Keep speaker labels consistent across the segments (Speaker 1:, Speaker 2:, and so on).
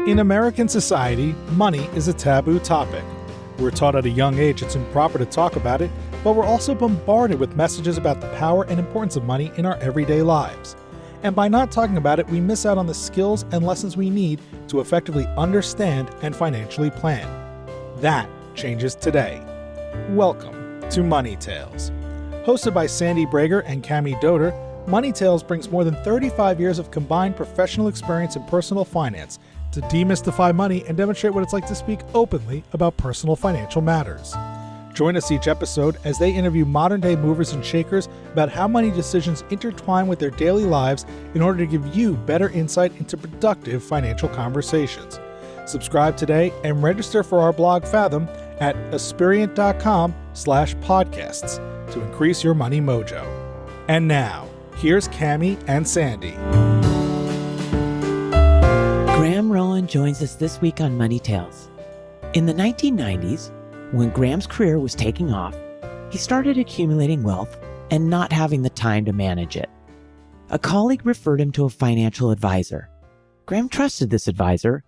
Speaker 1: In American society, money is a taboo topic. We're taught at a young age it's improper to talk about it, but we're also bombarded with messages about the power and importance of money in our everyday lives. And by not talking about it, we miss out on the skills and lessons we need to effectively understand and financially plan. That changes today. Welcome to Money Tales. Hosted by Sandy Brager and Cami Doder, Money Tales brings more than 35 years of combined professional experience in personal finance to demystify money and demonstrate what it's like to speak openly about personal financial matters. Join us each episode as they interview modern-day movers and shakers about how money decisions intertwine with their daily lives in order to give you better insight into productive financial conversations. Subscribe today and register for our blog Fathom at aspiriant.com/podcasts to increase your money mojo. And now, here's Cami and Sandy.
Speaker 2: Graham Rowan joins us this week on Money Tales. In the 1990s, when Graham's career was taking off, he started accumulating wealth and not having the time to manage it. A colleague referred him to a financial advisor. Graham trusted this advisor,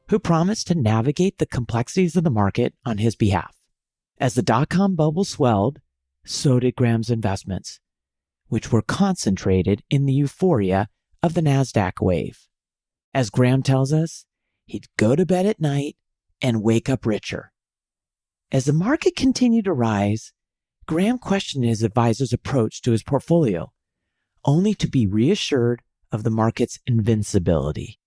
Speaker 2: who promised to navigate the complexities of the market on his behalf. As the dot-com bubble swelled, so did Graham's investments, which were concentrated in the euphoria of the NASDAQ wave. As Graham tells us, he'd go to bed at night and wake up richer. As the market continued to rise, Graham questioned his advisor's approach to his portfolio, only to be reassured of the market's invincibility.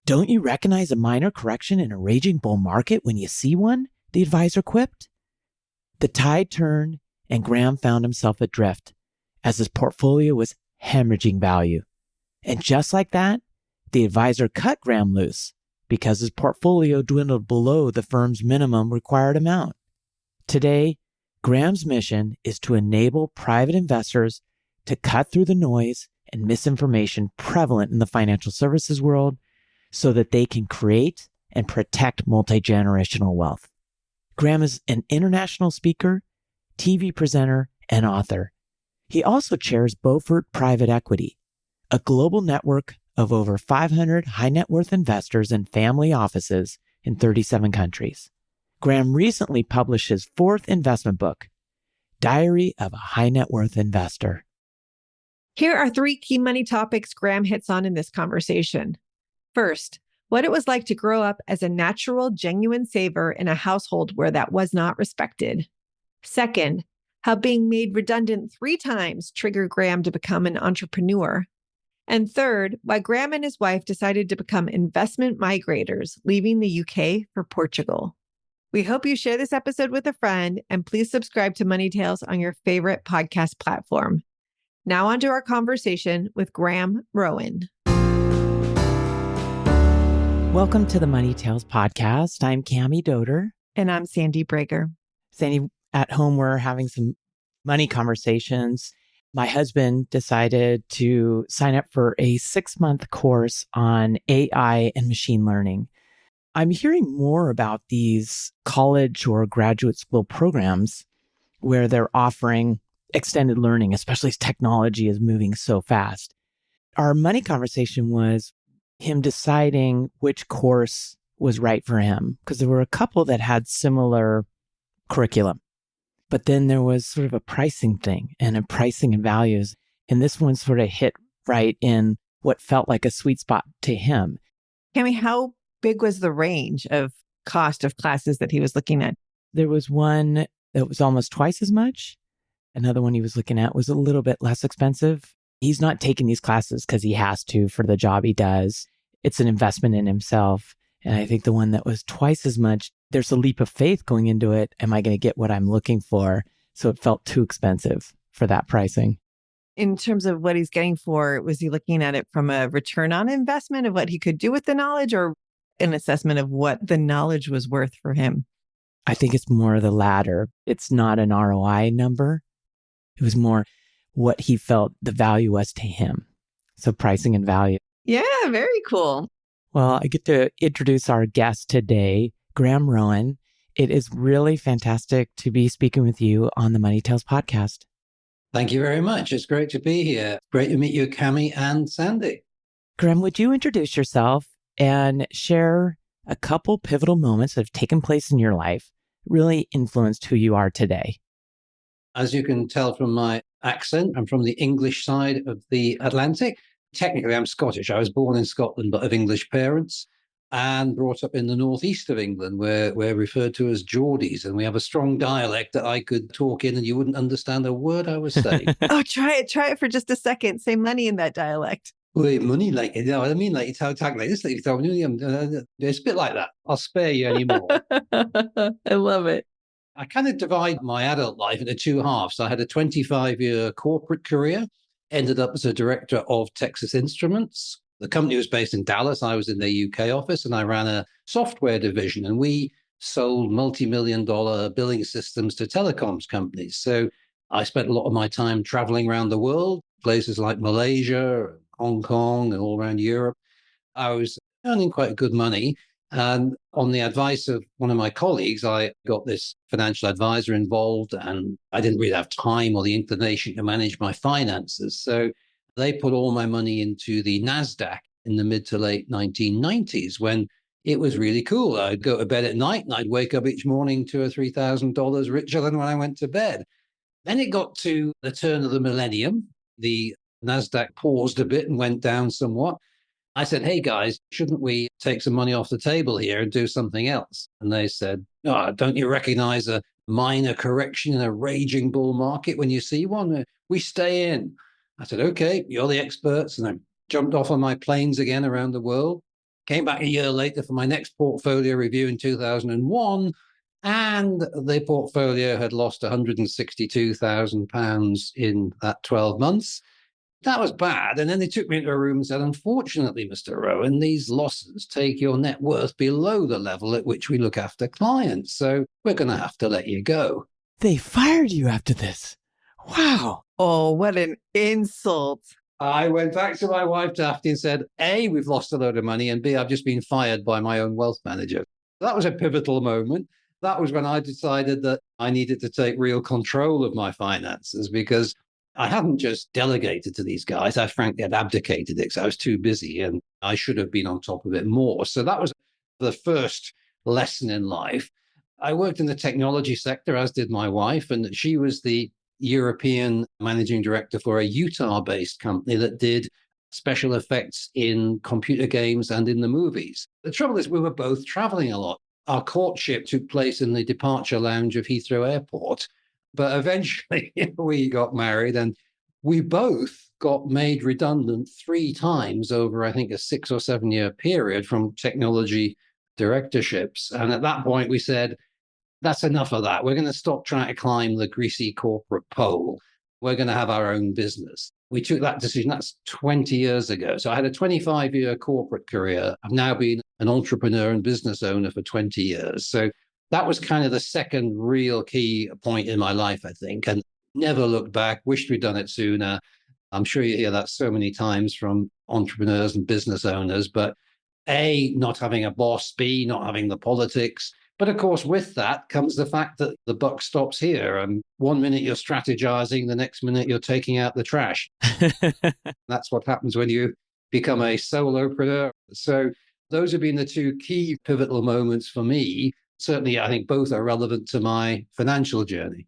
Speaker 2: "Don't you recognize a minor correction in a raging bull market when you see one?" the advisor quipped. The tide turned and Graham found himself adrift as his portfolio was hemorrhaging value. And just like that, the advisor cut Graham loose because his portfolio dwindled below the firm's minimum required amount. Today, Graham's mission is to enable private investors to cut through the noise and misinformation prevalent in the financial services world so that they can create and protect multi-generational wealth. Graham is an international speaker, TV presenter, and author. He also chairs Beaufort Private Equity, a global network of over 500 high net worth investors and family offices in 37 countries. Graham recently published his fourth investment book, Diary of a High Net Worth Investor.
Speaker 3: Here are three key money topics Graham hits on in this conversation. First, what it was like to grow up as a natural, genuine saver in a household where that was not respected. Second, how being made redundant 3 times triggered Graham to become an entrepreneur. And third, why Graham and his wife decided to become investment migrators, leaving the UK for Portugal. We hope you share this episode with a friend, and please subscribe to Money Tales on your favorite podcast platform. Now on to our conversation with Graham Rowan.
Speaker 2: Welcome to the Money Tales podcast. I'm Cami Doder.
Speaker 3: And I'm Sandy Brager.
Speaker 2: Sandy, at home, we're having some money conversations. My husband decided to sign up for a 6-month course on AI and machine learning. I'm hearing more about these college or graduate school programs where they're offering extended learning, especially as technology is moving so fast. Our money conversation was him deciding which course was right for him, because there were a couple that had similar curriculum. But then there was sort of a pricing thing and a pricing and values. And this one sort of hit right in what felt like a sweet spot to him.
Speaker 3: Cami, how big was the range of cost of classes that he was looking at?
Speaker 2: There was one that was almost twice as much. Another one he was looking at was a little bit less expensive. He's not taking these classes because he has to for the job he does. It's an investment in himself. And I think the one that was twice as much, there's a leap of faith going into it. Am I going to get what I'm looking for? So it felt too expensive for that pricing.
Speaker 3: In terms of what he's getting for, was he looking at it from a return on investment of what he could do with the knowledge, or an assessment of what the knowledge was worth for him?
Speaker 2: I think it's more the latter. It's not an ROI number. It was more what he felt the value was to him. So pricing and value.
Speaker 3: Yeah, very cool.
Speaker 2: Well, I get to introduce our guest today, Graham Rowan. It is really fantastic to be speaking with you on the Money Tales podcast.
Speaker 4: Thank you very much. It's great to be here. Great to meet you, Cami and Sandy.
Speaker 2: Graham, would you introduce yourself and share a couple pivotal moments that have taken place in your life really influenced who you are today.
Speaker 4: As you can tell from my accent, I'm from the English side of the Atlantic. Technically, I'm Scottish. I was born in Scotland, but of English parents, and brought up in the northeast of England, where we're referred to as Geordies. And we have a strong dialect that I could talk in and you wouldn't understand a word I was saying.
Speaker 3: Oh, try it. Try it for just a second. Say money in that dialect.
Speaker 4: Wait, money, like, you know what I mean? Like, you talk like this, like, it's a bit like that. I'll spare you anymore.
Speaker 3: I love it.
Speaker 4: I kind of divide my adult life into two halves. I had a 25-year corporate career, ended up as a director of Texas Instruments. The company was based in Dallas. I was in their UK office, and I ran a software division, and we sold multi-million-dollar billing systems to telecoms companies. So I spent a lot of my time traveling around the world, places like Malaysia, Hong Kong, and all around Europe. I was earning quite good money. And on the advice of one of my colleagues, I got this financial advisor involved, and I didn't really have time or the inclination to manage my finances. So they put all my money into the NASDAQ in the mid to late 1990s when it was really cool. I'd go to bed at night and I'd wake up each morning $2,000 or $3,000 richer than when I went to bed. Then it got to the turn of the millennium. The NASDAQ paused a bit and went down somewhat. I said, hey guys, shouldn't we take some money off the table here and do something else? And they said, oh, don't you recognize a minor correction in a raging bull market when you see one? We stay in. I said, okay, you're the experts. And I jumped off on my planes again around the world. Came back a year later for my next portfolio review in 2001. And the portfolio had lost £162,000 in that 12 months. That was bad. And then they took me into a room and said, unfortunately, Mr. Rowan, these losses take your net worth below the level at which we look after clients. So we're going to have to let you go.
Speaker 2: They fired you after this. Wow.
Speaker 3: Oh, what an insult.
Speaker 4: I went back to my wife, Daphne, and said, A, we've lost a load of money, and B, I've just been fired by my own wealth manager. That was a pivotal moment. That was when I decided that I needed to take real control of my finances, because I hadn't just delegated to these guys. I frankly had abdicated it because I was too busy and I should have been on top of it more. So that was the first lesson in life. I worked in the technology sector, as did my wife, and she was the European managing director for a Utah-based company that did special effects in computer games and in the movies. The trouble is we were both traveling a lot. Our courtship took place in the departure lounge of Heathrow Airport. But eventually we got married, and we both got made redundant 3 times over, I think, a 6 or 7 year period from technology directorships. And at that point, we said, that's enough of that. We're going to stop trying to climb the greasy corporate pole. We're going to have our own business. We took that decision. That's 20 years ago. So I had a 25-year corporate career. I've now been an entrepreneur and business owner for 20 years. So that was kind of the second real key point in my life, I think, and never looked back, wished we'd done it sooner. I'm sure you hear that so many times from entrepreneurs and business owners, but A, not having a boss, B, not having the politics. But of course, with that comes the fact that the buck stops here. And one minute you're strategizing, the next minute you're taking out the trash. That's what happens when you become a solopreneur. So those have been the 2 key pivotal moments for me. Certainly, I think both are relevant to my financial journey.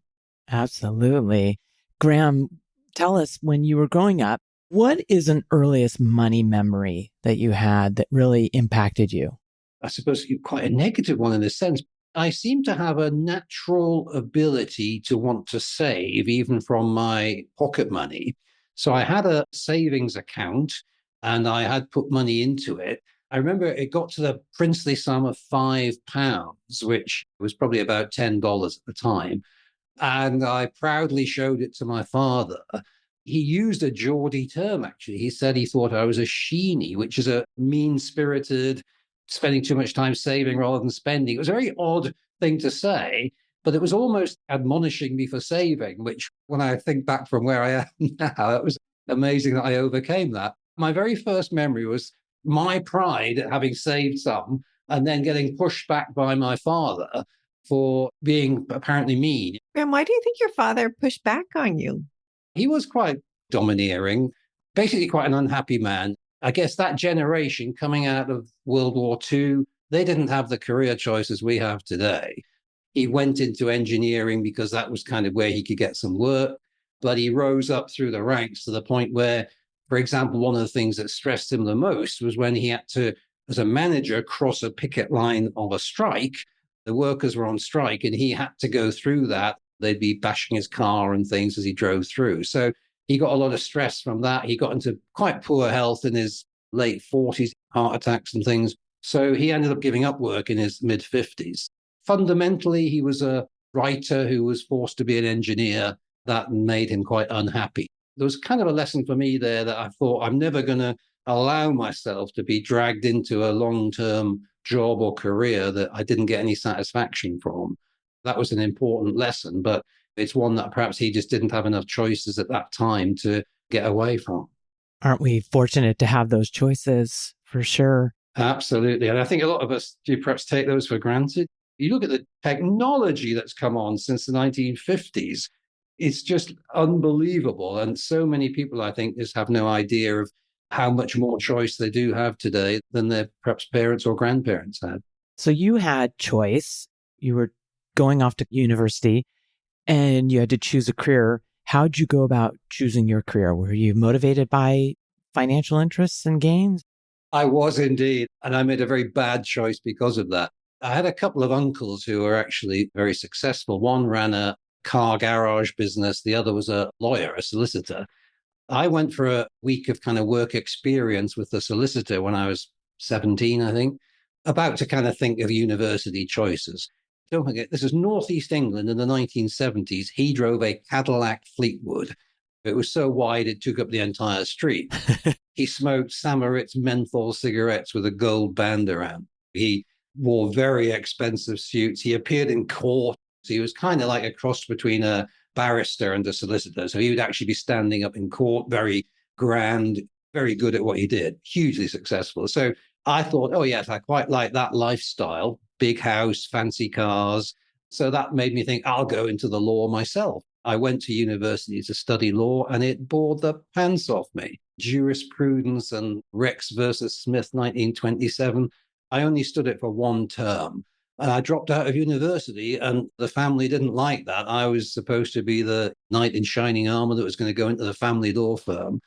Speaker 2: Absolutely. Graham, tell us, when you were growing up, what is an earliest money memory that you had that really impacted you?
Speaker 4: I suppose quite a negative one in a sense. I seem to have a natural ability to want to save, even from my pocket money. So I had a savings account and I had put money into it. I remember it got to the princely sum of £5, which was probably about $10 at the time. And I proudly showed it to my father. He used a Geordie term, actually. He said he thought I was a sheenie, which is a mean-spirited, spending too much time saving rather than spending. It was a very odd thing to say, but it was almost admonishing me for saving, which when I think back from where I am now, it was amazing that I overcame that. My very first memory was my pride at having saved some and then getting pushed back by my father for being apparently mean.
Speaker 3: Graham, why do you think your father pushed back on you?
Speaker 4: He was quite domineering, basically quite an unhappy man. I guess that generation coming out of World War II, They didn't have the career choices we have today. He went into engineering because that was kind of where he could get some work, but he rose up through the ranks to the point where, for example, one of the things that stressed him the most was when he had to, as a manager, cross a picket line of a strike. The workers were on strike and he had to go through that. They'd be bashing his car and things as he drove through. So he got a lot of stress from that. He got into quite poor health in his late 40s, heart attacks and things. So he ended up giving up work in his mid 50s. Fundamentally, he was a writer who was forced to be an engineer. That made him quite unhappy. There was kind of a lesson for me there that I thought I'm never going to allow myself to be dragged into a long-term job or career that I didn't get any satisfaction from. That was an important lesson, but it's one that perhaps he just didn't have enough choices at that time to get away from.
Speaker 2: Aren't we fortunate to have those choices for sure?
Speaker 4: Absolutely. And I think a lot of us do perhaps take those for granted. You look at the technology that's come on since the 1950s, it's just unbelievable. And so many people, I think, just have no idea of how much more choice they do have today than their perhaps parents or grandparents had.
Speaker 2: So you had choice. You were going off to university and you had to choose a career. How'd you go about choosing your career? Were you motivated by financial interests and gains?
Speaker 4: I was indeed. And I made a very bad choice because of that. I had a couple of uncles who were actually very successful. One ran a car garage business. The other was a lawyer, a solicitor. I went for a week of kind of work experience with the solicitor when I was 17, I think, about to kind of think of university choices. Don't forget, this is Northeast England in the 1970s. He drove a Cadillac Fleetwood. It was so wide, it took up the entire street. He smoked Samarit's menthol cigarettes with a gold band around. He wore very expensive suits. He appeared in court. So he was kind of like a cross between a barrister and a solicitor. So he would actually be standing up in court, very grand, very good at what he did, hugely successful. So I thought, oh, yes, I quite like that lifestyle, big house, fancy cars. So that made me think I'll go into the law myself. I went to university to study law and it bored the pants off me. Jurisprudence and Rex versus Smith, 1927. I only stood for one term. And I dropped out of university and the family didn't like that. I was supposed to be the knight in shining armor that was going to go into the family law firm.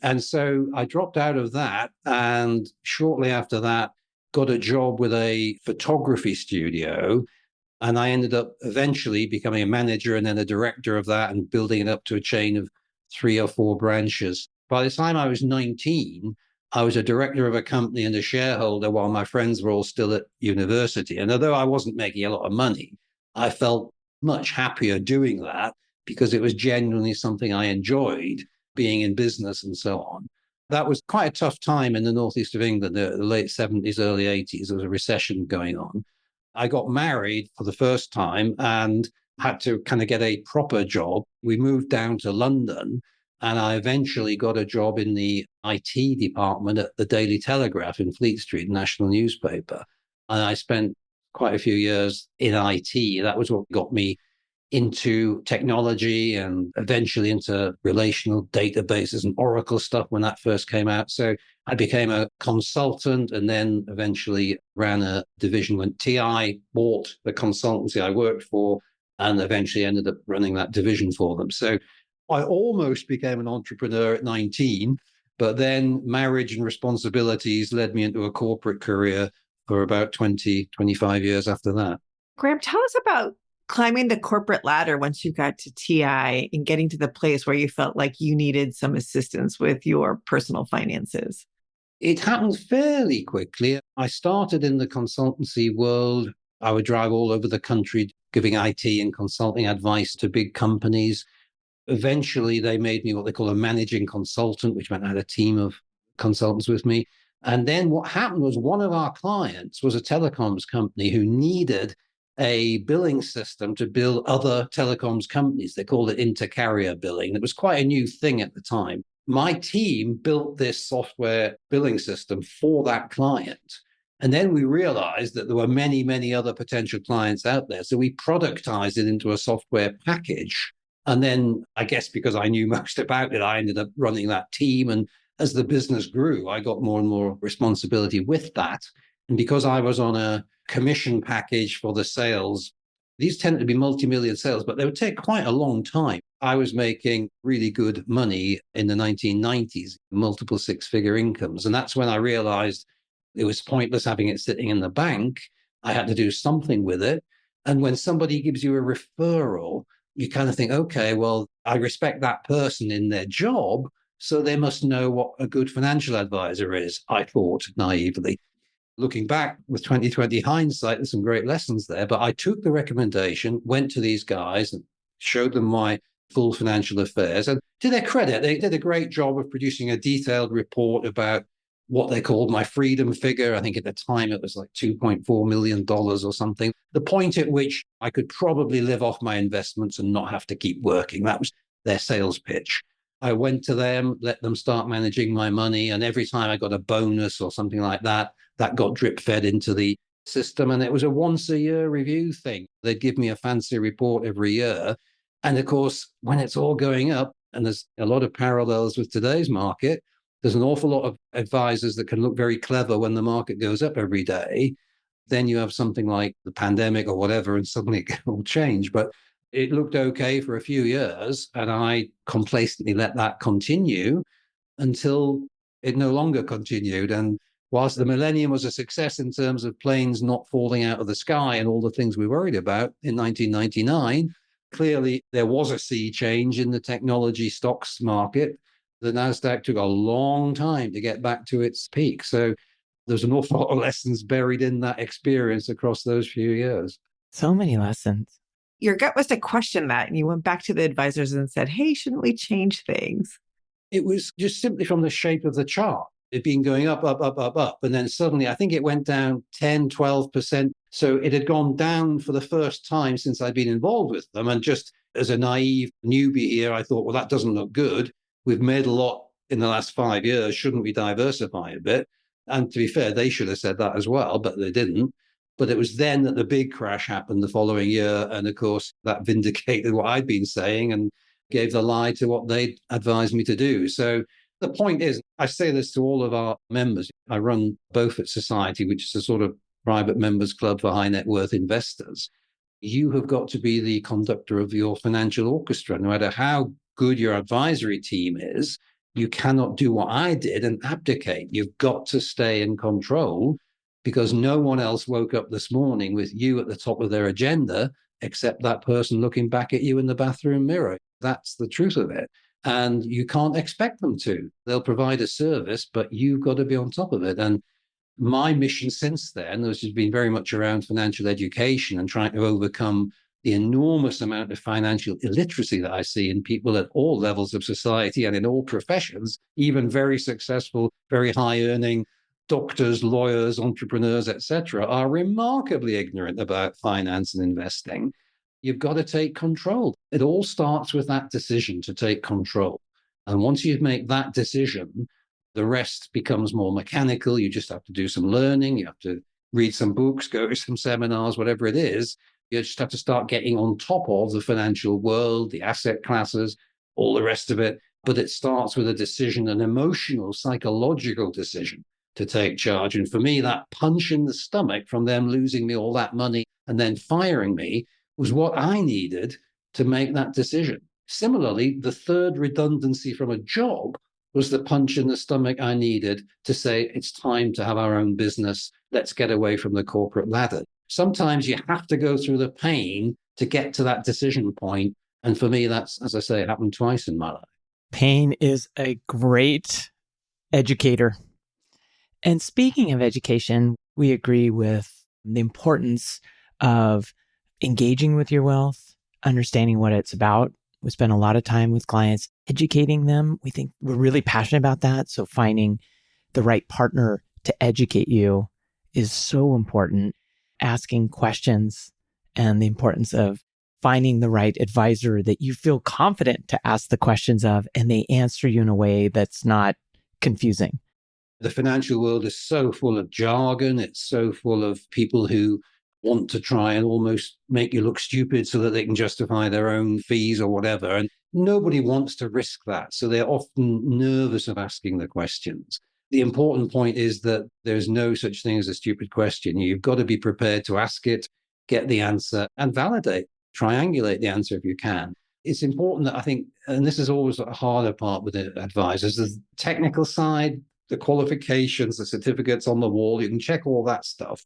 Speaker 4: And so I dropped out of that. And shortly after that, got a job with a photography studio. And I ended up eventually becoming a manager and then a director of that and building it up to a chain of 3 or 4 branches. By the time I was 19, I was a director of a company and a shareholder while my friends were all still at university. And although I wasn't making a lot of money, I felt much happier doing that because it was genuinely something I enjoyed, being in business and so on. That was quite a tough time in the northeast of England, the late 70s, early 80s. There was a recession going on. I got married for the first time and had to kind of get a proper job. We moved down to London. And I eventually got a job in the IT department at the Daily Telegraph in Fleet Street, national newspaper. And I spent quite a few years in IT. That was what got me into technology and eventually into relational databases and Oracle stuff when that first came out. So I became a consultant and then eventually ran a division when TI bought the consultancy I worked for and eventually ended up running that division for them. So I almost became an entrepreneur at 19, but then marriage and responsibilities led me into a corporate career for about 20, 25 years after that.
Speaker 3: Graham, tell us about climbing the corporate ladder once you got to TI and getting to the place where you felt like you needed some assistance with your personal finances.
Speaker 4: It happened fairly quickly. I started in the consultancy world. I would drive all over the country giving IT and consulting advice to big companies. Eventually, they made me what they call a managing consultant, which meant I had a team of consultants with me. And then what happened was one of our clients was a telecoms company who needed a billing system to bill other telecoms companies. They called it inter-carrier billing. It was quite a new thing at the time. My team built this software billing system for that client. And then we realized that there were many, many other potential clients out there. So we productized it into a software package. And then I guess because I knew most about it, I ended up running that team. And as the business grew, I got more and more responsibility with that. And because I was on a commission package for the sales, these tend to be multi-million sales, but they would take quite a long time. I was making really good money in the 1990s, multiple six-figure incomes. And that's when I realized it was pointless having it sitting in the bank. I had to do something with it. And when somebody gives you a referral, you kind of think, okay, well, I respect that person in their job, so they must know what a good financial advisor is, I thought naively. Looking back with 2020 hindsight, there's some great lessons there. But I took the recommendation, went to these guys and showed them my full financial affairs. And to their credit, they did a great job of producing a detailed report about what they called my freedom figure. I think at the time it was like $2.4 million or something. The point at which I could probably live off my investments and not have to keep working. That was their sales pitch. I went to them, let them start managing my money. And every time I got a bonus or something like that, that got drip fed into the system. And it was a once a year review thing. They'd give me a fancy report every year. And of course, when it's all going up, and there's a lot of parallels with today's market, there's an awful lot of advisors that can look very clever when the market goes up every day. Then you have something like the pandemic or whatever, and suddenly it will change. But it looked okay for a few years, and I complacently let that continue until it no longer continued. And whilst the millennium was a success in terms of planes not falling out of the sky and all the things we worried about in 1999, clearly there was a sea change in the technology stocks market. The NASDAQ took a long time to get back to its peak. So there's an awful lot of lessons buried in that experience across those few years.
Speaker 2: So many lessons.
Speaker 3: Your gut was to question that, and you went back to the advisors and said, hey, shouldn't we change things?
Speaker 4: It was just simply from the shape of the chart. It'd been going up, up, up, up, up. And then suddenly, I think it went down 10, 12%. So it had gone down for the first time since I'd been involved with them. And just as a naive newbie here, I thought, well, that doesn't look good. We've made a lot in the last 5 years. Shouldn't we diversify a bit? And to be fair, they should have said that as well, but they didn't. But it was then that the big crash happened the following year. And of course, that vindicated what I'd been saying and gave the lie to what they'd advised me to do. So the point is, I say this to all of our members. I run Beaufort Society, which is a sort of private members club for high net worth investors. You have got to be the conductor of your financial orchestra. No matter how good your advisory team is, you cannot do what I did and abdicate. You've got to stay in control, because no one else woke up this morning with you at the top of their agenda except that person looking back at you in the bathroom mirror. That's the truth of it. And you can't expect them to. They'll provide a service, but you've got to be on top of it. And my mission since then has been very much around financial education and trying to overcome the enormous amount of financial illiteracy that I see in people at all levels of society and in all professions, even very successful, very high earning doctors, lawyers, entrepreneurs, etc., are remarkably ignorant about finance and investing. You've got to take control. It all starts with that decision to take control. And once you make that decision, the rest becomes more mechanical. You just have to do some learning. You have to read some books, go to some seminars, whatever it is. You just have to start getting on top of the financial world, the asset classes, all the rest of it. But it starts with a decision, an emotional, psychological decision to take charge. And for me, that punch in the stomach from them losing me all that money and then firing me was what I needed to make that decision. Similarly, the third redundancy from a job was the punch in the stomach I needed to say, it's time to have our own business. Let's get away from the corporate ladder. Sometimes you have to go through the pain to get to that decision point. And for me, that's, as I say, it happened twice in my life.
Speaker 2: Pain is a great educator. And speaking of education, we agree with the importance of engaging with your wealth, understanding what it's about. We spend a lot of time with clients educating them. We think we're really passionate about that. So finding the right partner to educate you is so important. Asking questions and the importance of finding the right advisor that you feel confident to ask the questions of, and they answer you in a way that's not confusing.
Speaker 4: The financial world is so full of jargon. It's so full of people who want to try and almost make you look stupid so that they can justify their own fees or whatever. And nobody wants to risk that. So they're often nervous of asking the questions. The important point is that there's no such thing as a stupid question. You've got to be prepared to ask it, get the answer, and validate, triangulate the answer if you can. It's important that I think, and this is always a harder part with the advisors, the technical side, the qualifications, the certificates on the wall, you can check all that stuff.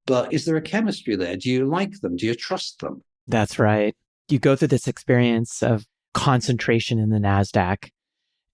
Speaker 4: But is there a chemistry there? Do you like them? Do you trust them?
Speaker 2: That's right. You go through this experience of concentration in the NASDAQ.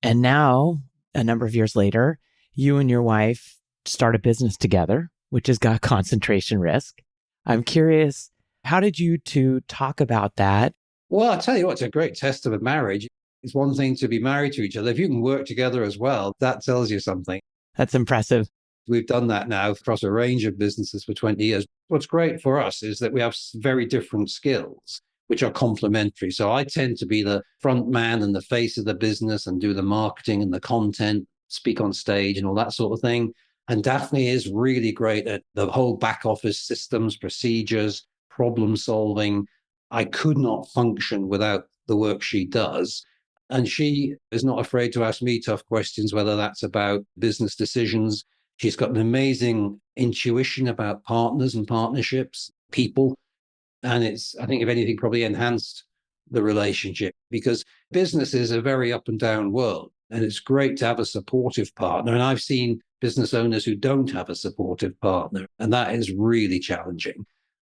Speaker 2: And now, a number of years later, you and your wife start a business together, which has got concentration risk. I'm curious, how did you two talk about that?
Speaker 4: Well, I'll tell you what, it's a great test of a marriage. It's one thing to be married to each other. If you can work together as well, that tells you something.
Speaker 2: That's impressive.
Speaker 4: We've done that now across a range of businesses for 20 years. What's great for us is that we have very different skills, which are complementary. So I tend to be the front man and the face of the business and do the marketing and the content, speak on stage and all that sort of thing. And Daphne is really great at the whole back office systems, procedures, problem solving. I could not function without the work she does. And she is not afraid to ask me tough questions, whether that's about business decisions. She's got an amazing intuition about partners and partnerships, people. And it's, I think, if anything, probably enhanced the relationship because business is a very up and down world. And it's great to have a supportive partner. And I've seen business owners who don't have a supportive partner. And that is really challenging.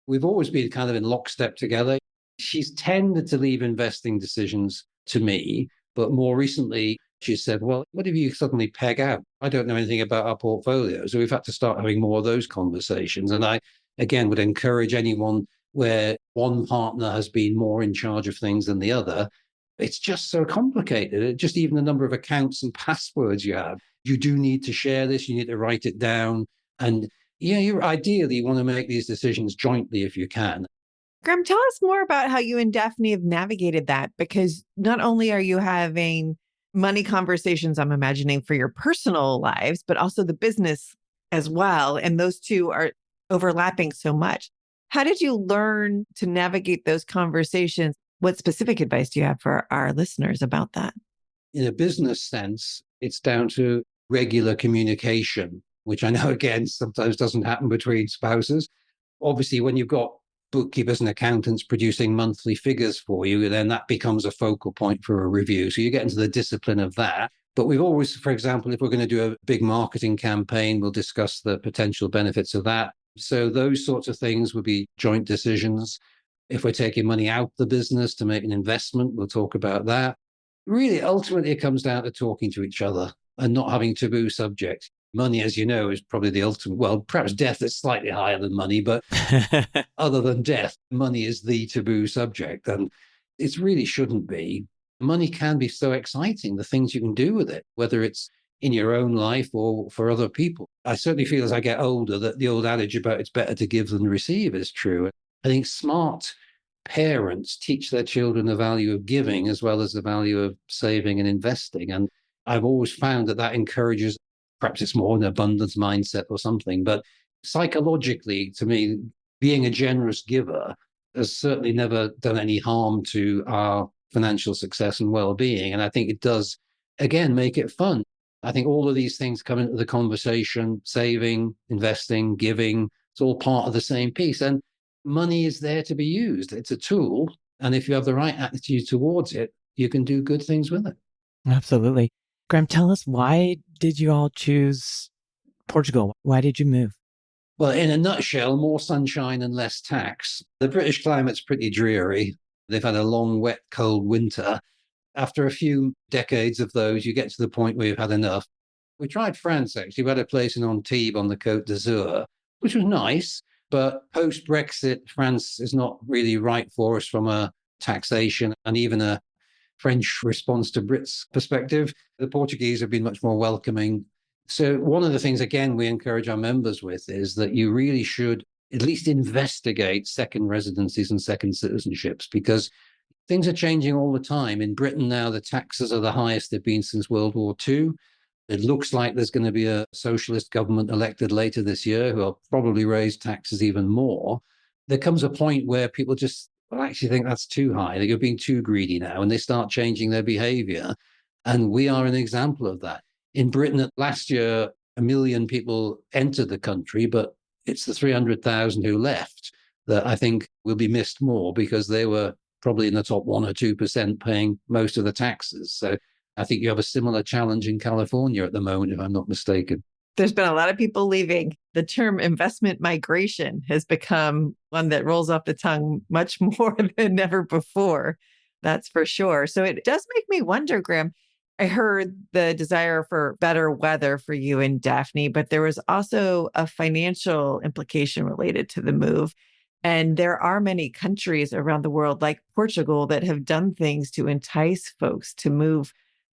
Speaker 4: We've always been kind of in lockstep together. She's tended to leave investing decisions to me, but more recently, she said, well, what if you suddenly peg out? I don't know anything about our portfolio. So we've had to start having more of those conversations. And I, again, would encourage anyone where one partner has been more in charge of things than the other. It's just so complicated. Just even the number of accounts and passwords you have. You do need to share this. You need to write it down. And yeah, you ideally want to make these decisions jointly if you can.
Speaker 3: Graham, tell us more about how you and Daphne have navigated that, because not only are you having money conversations, I'm imagining, for your personal lives, but also the business as well. And those two are overlapping so much. How did you learn to navigate those conversations? What specific advice do you have for our listeners about that?
Speaker 4: In a business sense, it's down to regular communication, which I know, again, sometimes doesn't happen between spouses. Obviously, when you've got bookkeepers and accountants producing monthly figures for you, then that becomes a focal point for a review. So you get into the discipline of that. But we've always, for example, if we're going to do a big marketing campaign, we'll discuss the potential benefits of that. So those sorts of things would be joint decisions. If we're taking money out of the business to make an investment, we'll talk about that. Really, ultimately, it comes down to talking to each other and not having taboo subjects. Money, as you know, is probably the ultimate, well, perhaps death is slightly higher than money, but other than death, money is the taboo subject. And it really shouldn't be. Money can be so exciting, the things you can do with it, whether it's in your own life or for other people. I certainly feel as I get older that the old adage about it's better to give than receive is true. I think smart parents teach their children the value of giving as well as the value of saving and investing. And I've always found that encourages, perhaps it's more an abundance mindset or something, but psychologically, to me, being a generous giver has certainly never done any harm to our financial success and well-being. And I think it does, again, make it fun. I think all of these things come into the conversation: saving, investing, giving. It's all part of the same piece. And money is there to be used. It's a tool. And if you have the right attitude towards it, you can do good things with it.
Speaker 2: Absolutely. Graham, tell us, why did you all choose Portugal? Why did you move?
Speaker 4: Well, in a nutshell, more sunshine and less tax. The British climate's pretty dreary. They've had a long, wet, cold winter. After a few decades of those, you get to the point where you've had enough. We tried France, actually. We had a place in Antibes on the Côte d'Azur, which was nice. But post-Brexit, France is not really right for us from a taxation and even a French response to Brits' perspective. The Portuguese have been much more welcoming. So one of the things, again, we encourage our members with is that you really should at least investigate second residencies and second citizenships, because things are changing all the time. In Britain now, the taxes are the highest they've been since World War II. It looks like there's going to be a socialist government elected later this year who will probably raise taxes even more. There comes a point where people just actually think that's too high, that you're being too greedy now, and they start changing their behavior. And we are an example of that. In Britain last year, 1 million people entered the country, but it's the 300,000 who left that I think will be missed more because they were probably in the top 1 or 2% paying most of the taxes. So I think you have a similar challenge in California at the moment, if I'm not mistaken.
Speaker 3: There's been a lot of people leaving. The term investment migration has become one that rolls off the tongue much more than ever before. That's for sure. So it does make me wonder, Graham. I heard the desire for better weather for you and Daphne, but there was also a financial implication related to the move. And there are many countries around the world, like Portugal, that have done things to entice folks to move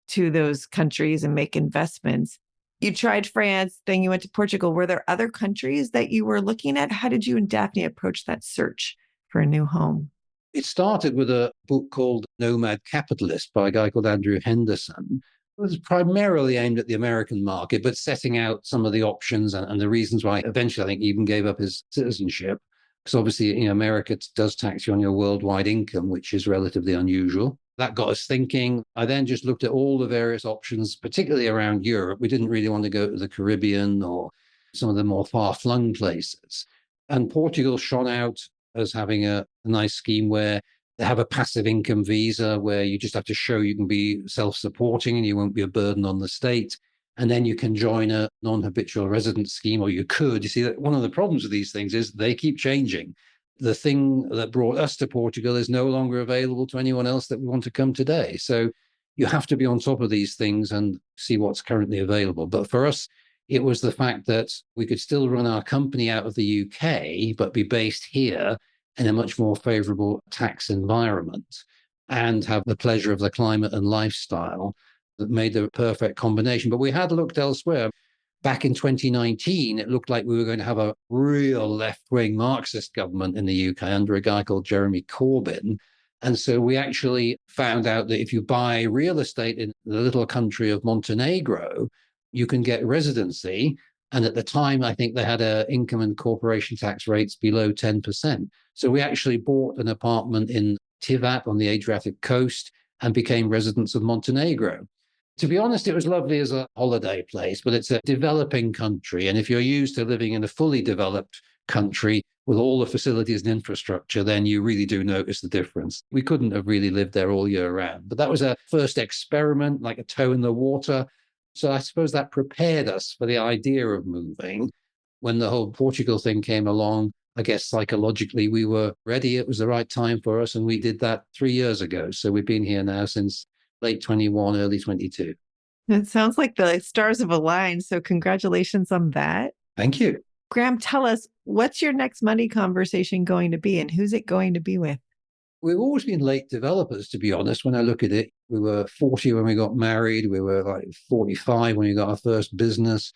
Speaker 3: to those countries and make investments. You tried France, then you went to Portugal. Were there other countries that you were looking at? How did you and Daphne approach that search for a new home?
Speaker 4: It started with a book called Nomad Capitalist by a guy called Andrew Henderson. It was primarily aimed at the American market, but setting out some of the options and the reasons why eventually I think he even gave up his citizenship. Because obviously, America does tax you on your worldwide income, which is relatively unusual. That got us thinking. I then just looked at all the various options, particularly around Europe. We didn't really want to go to the Caribbean or some of the more far-flung places. And Portugal shone out as having a nice scheme where they have a passive income visa where you just have to show you can be self-supporting and you won't be a burden on the state. And then you can join a non-habitual resident scheme, or you could. You see, that one of the problems with these things is they keep changing. The thing that brought us to Portugal is no longer available to anyone else that would want to come today. So you have to be on top of these things and see what's currently available. But for us, it was the fact that we could still run our company out of the UK, but be based here in a much more favorable tax environment and have the pleasure of the climate and lifestyle that made the perfect combination. But we had looked elsewhere. Back in 2019, it looked like we were going to have a real left-wing Marxist government in the UK under a guy called Jeremy Corbyn. And so we actually found out that if you buy real estate in the little country of Montenegro, you can get residency. And at the time, I think they had income and corporation tax rates below 10%. So we actually bought an apartment in Tivat on the Adriatic coast and became residents of Montenegro. To be honest, it was lovely as a holiday place, but it's a developing country. And if you're used to living in a fully developed country with all the facilities and infrastructure, then you really do notice the difference. We couldn't have really lived there all year round. But that was a first experiment, like a toe in the water. So I suppose that prepared us for the idea of moving. When the whole Portugal thing came along, I guess psychologically we were ready. It was the right time for us. And we did that 3 years ago. So we've been here now since late 21, early 22.
Speaker 3: It sounds like the stars have aligned. So congratulations on that.
Speaker 4: Thank you.
Speaker 3: Graham, tell us, what's your next money conversation going to be and who's it going to be with?
Speaker 4: We've always been late developers, to be honest. When I look at it, we were 40 when we got married. We were like 45 when we got our first business,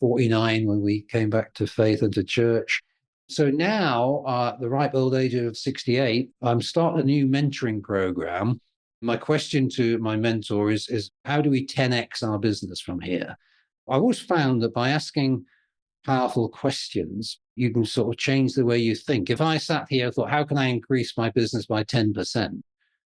Speaker 4: 49 when we came back to faith and to church. So now, at the ripe old age of 68, I'm starting a new mentoring program. My question to my mentor is how do we 10x our business from here? I always found that by asking powerful questions, you can sort of change the way you think. If I sat here and thought, how can I increase my business by 10%?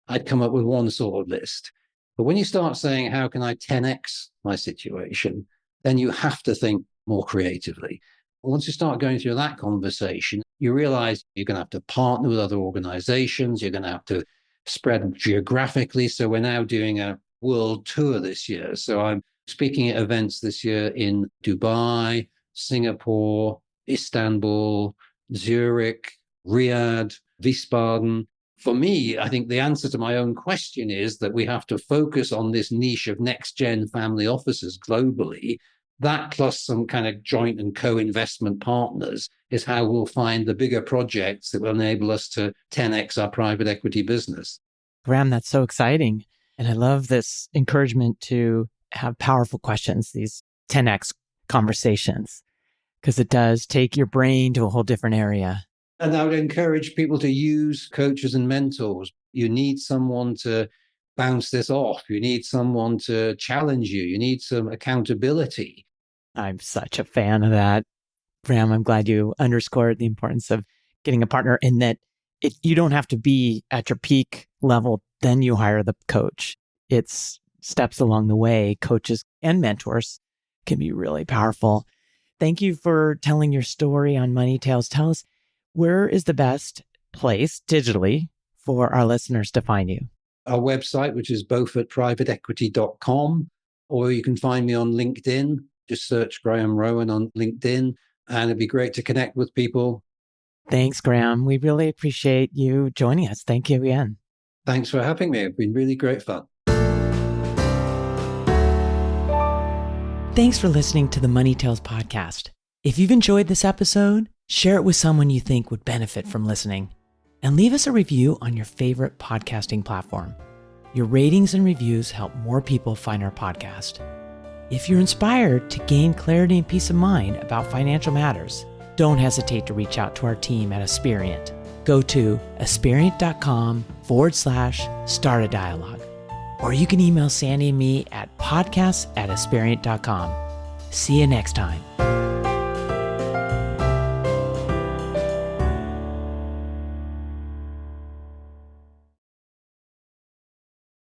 Speaker 4: I'd come up with one sort of list. But when you start saying, how can I 10x my situation? Then you have to think more creatively. Once you start going through that conversation, you realize you're going to have to partner with other organizations. You're going to have to spread geographically. So we're now doing a world tour this year. So I'm speaking at events this year in Dubai, Singapore, Istanbul, Zurich, Riyadh, Wiesbaden. For me, I think the answer to my own question is that we have to focus on this niche of next-gen family offices globally. That plus some kind of joint and co-investment partners is how we'll find the bigger projects that will enable us to 10x our private equity business.
Speaker 2: Graham, that's so exciting. And I love this encouragement to have powerful questions, these 10x conversations, because it does take your brain to a whole different area.
Speaker 4: And I would encourage people to use coaches and mentors. You need someone to bounce this off. You need someone to challenge you. You need some accountability.
Speaker 2: I'm such a fan of that. Graham, I'm glad you underscored the importance of getting a partner in that you don't have to be at your peak level, then you hire the coach. It's steps along the way, coaches and mentors can be really powerful. Thank you for telling your story on Money Tales. Tell us, where is the best place digitally for our listeners to find you?
Speaker 4: Our website, which is beaufortprivateequity.com, or you can find me on LinkedIn. Just search Graham Rowan on LinkedIn, and it'd be great to connect with people.
Speaker 2: Thanks, Graham. We really appreciate you joining us. Thank you again.
Speaker 4: Thanks for having me. It's been really great fun.
Speaker 2: Thanks for listening to the Money Tales podcast. If you've enjoyed this episode, share it with someone you think would benefit from listening. And leave us a review on your favorite podcasting platform. Your ratings and reviews help more people find our podcast. If you're inspired to gain clarity and peace of mind about financial matters, don't hesitate to reach out to our team at Asperient. Go to asperient.com/start a dialogue. Or you can email Sandy and me at podcasts@asperient.com. See you next time.